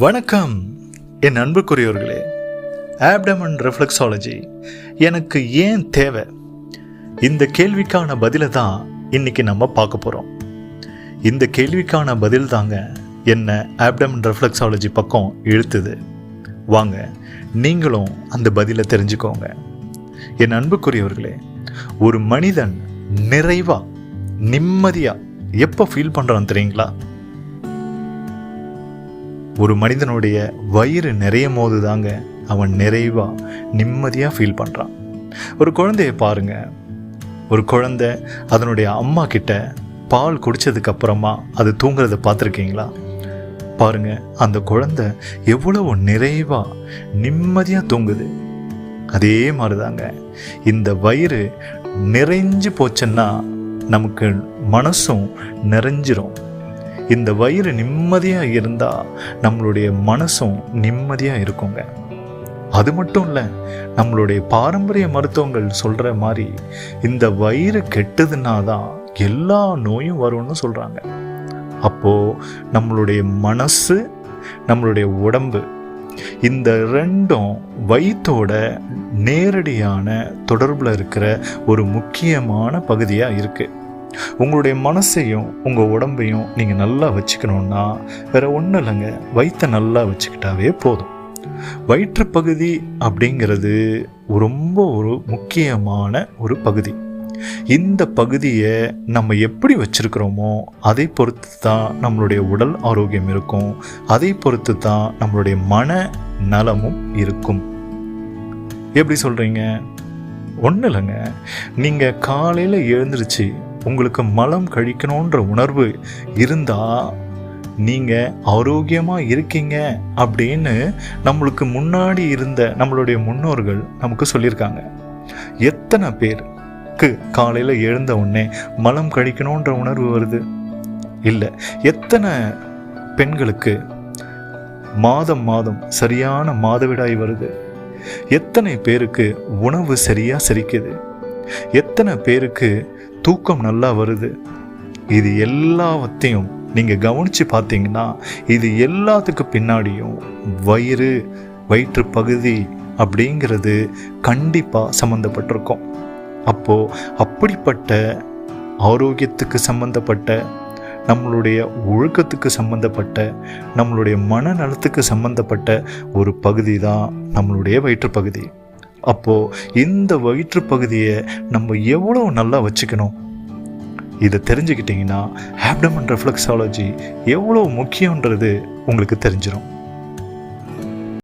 வணக்கம் என் அன்புக்குரியவர்களே. ஆப்டமன் ரெஃப்ளெக்ஸாலஜி எனக்கு ஏன் தேவை? இந்த கேள்விக்கான பதிலை தான் இன்னைக்கு நம்ம பார்க்க போகிறோம். இந்த கேள்விக்கான பதில் தாங்க என்ன ஆப்டமன் ரெஃப்ளெக்ஸாலஜி பக்கம் இழுத்துது. வாங்க நீங்களும் அந்த பதிலை தெரிஞ்சுக்கோங்க. என் அன்புக்குரியவர்களே, ஒரு மனிதன் நிறைவா நிம்மதியா எப்போ ஃபீல் பண்ணுறான் தெரியுங்களா? ஒரு மனிதனுடைய வயிறு நிறையும் போது தாங்க அவன் நிறைவா நிம்மதியாக ஃபீல் பண்ணுறான். ஒரு குழந்தைய பாருங்க. ஒரு குழந்தை அதனுடைய அம்மா கிட்ட பால் குடித்ததுக்கு அப்புறமா அது தூங்குறத பார்த்துருக்கீங்களா? பாருங்க, அந்த குழந்தை எவ்வளவு நிறைவா நிம்மதியாக தூங்குது. அதே மாதிரி தாங்க இந்த வயிறு நிறைஞ்சு போச்சுன்னா நமக்கு மனசும் நிறைஞ்சிரும். இந்த வயிறு நிம்மதியாக இருந்தால் நம்மளுடைய மனசும் நிம்மதியாக இருக்குங்க. அது மட்டும் இல்லை, நம்மளுடைய பாரம்பரிய மருத்துவங்கள் சொல்கிற மாதிரி இந்த வயிறு கெட்டதுன்னா தான் எல்லா நோயும் வரும்னு சொல்கிறாங்க. அப்போது நம்மளுடைய மனசு, நம்மளுடைய உடம்பு, இந்த ரெண்டும் வயிற்றோட நேரடியான தொடர்பில் இருக்கிற ஒரு முக்கியமான பகுதியாக இருக்குது. உங்களுடைய மனசையும் உங்கள் உடம்பையும் நீங்கள் நல்லா வச்சுக்கணுன்னா வேறு ஒன்றும் இல்லைங்க, வயிற்றை நல்லா வச்சுக்கிட்டாவே போதும். வயிற்றுப்பகுதி அப்படிங்கிறது ரொம்ப ஒரு முக்கியமான ஒரு பகுதி. இந்த பகுதியை நம்ம எப்படி வச்சுருக்கிறோமோ அதை பொறுத்து தான் நம்மளுடைய உடல் ஆரோக்கியம் இருக்கும். அதை பொறுத்து தான் நம்மளுடைய மன நலமும் இருக்கும். எப்படி சொல்கிறீங்க? ஒன்றும் இல்லைங்க, நீங்கள் காலையில் எழுந்திருச்சு உங்களுக்கு மலம் கழிக்கணுன்ற உணர்வு இருந்தால் நீங்கள் ஆரோக்கியமாக இருக்கீங்க அப்படின்னு நம்மளுக்கு முன்னாடி இருந்த நம்மளுடைய முன்னோர்கள் நமக்கு சொல்லியிருக்காங்க. எத்தனை பேருக்கு காலையில் எழுந்த உடனே மலம் கழிக்கணுன்ற உணர்வு வருது? இல்லை. எத்தனை பெண்களுக்கு மாதம் சரியான மாதவிடாய் வருது? எத்தனை பேருக்கு உணவு சரியாக செரிக்குது? எத்தனை பேருக்கு தூக்கம் நல்லா வருது? இது எல்லாத்தையும் நீங்கள் கவனித்து பார்த்தீங்கன்னா இது எல்லாத்துக்கு பின்னாடியும் வயிற்று பகுதி அப்படிங்கிறது கண்டிப்பாக சம்மந்தப்பட்டிருக்கும். அப்போது அப்படிப்பட்ட ஆரோக்கியத்துக்கு சம்மந்தப்பட்ட, நம்மளுடைய ஒழுக்கத்துக்கு சம்மந்தப்பட்ட, நம்மளுடைய மனநலத்துக்கு சம்மந்தப்பட்ட ஒரு பகுதி தான் நம்மளுடைய வயிற்றுப்பகுதி. அப்போது இந்த வயிற்றுப்பகுதியை நம்ம எவ்வளோ நல்லா வச்சுக்கணும், இதை தெரிஞ்சுக்கிட்டிங்கன்னா ஆப்டமன் ரெஃப்ளெக்ஸாலஜி எவ்வளோ முக்கியன்றது உங்களுக்கு தெரிஞ்சிடும்.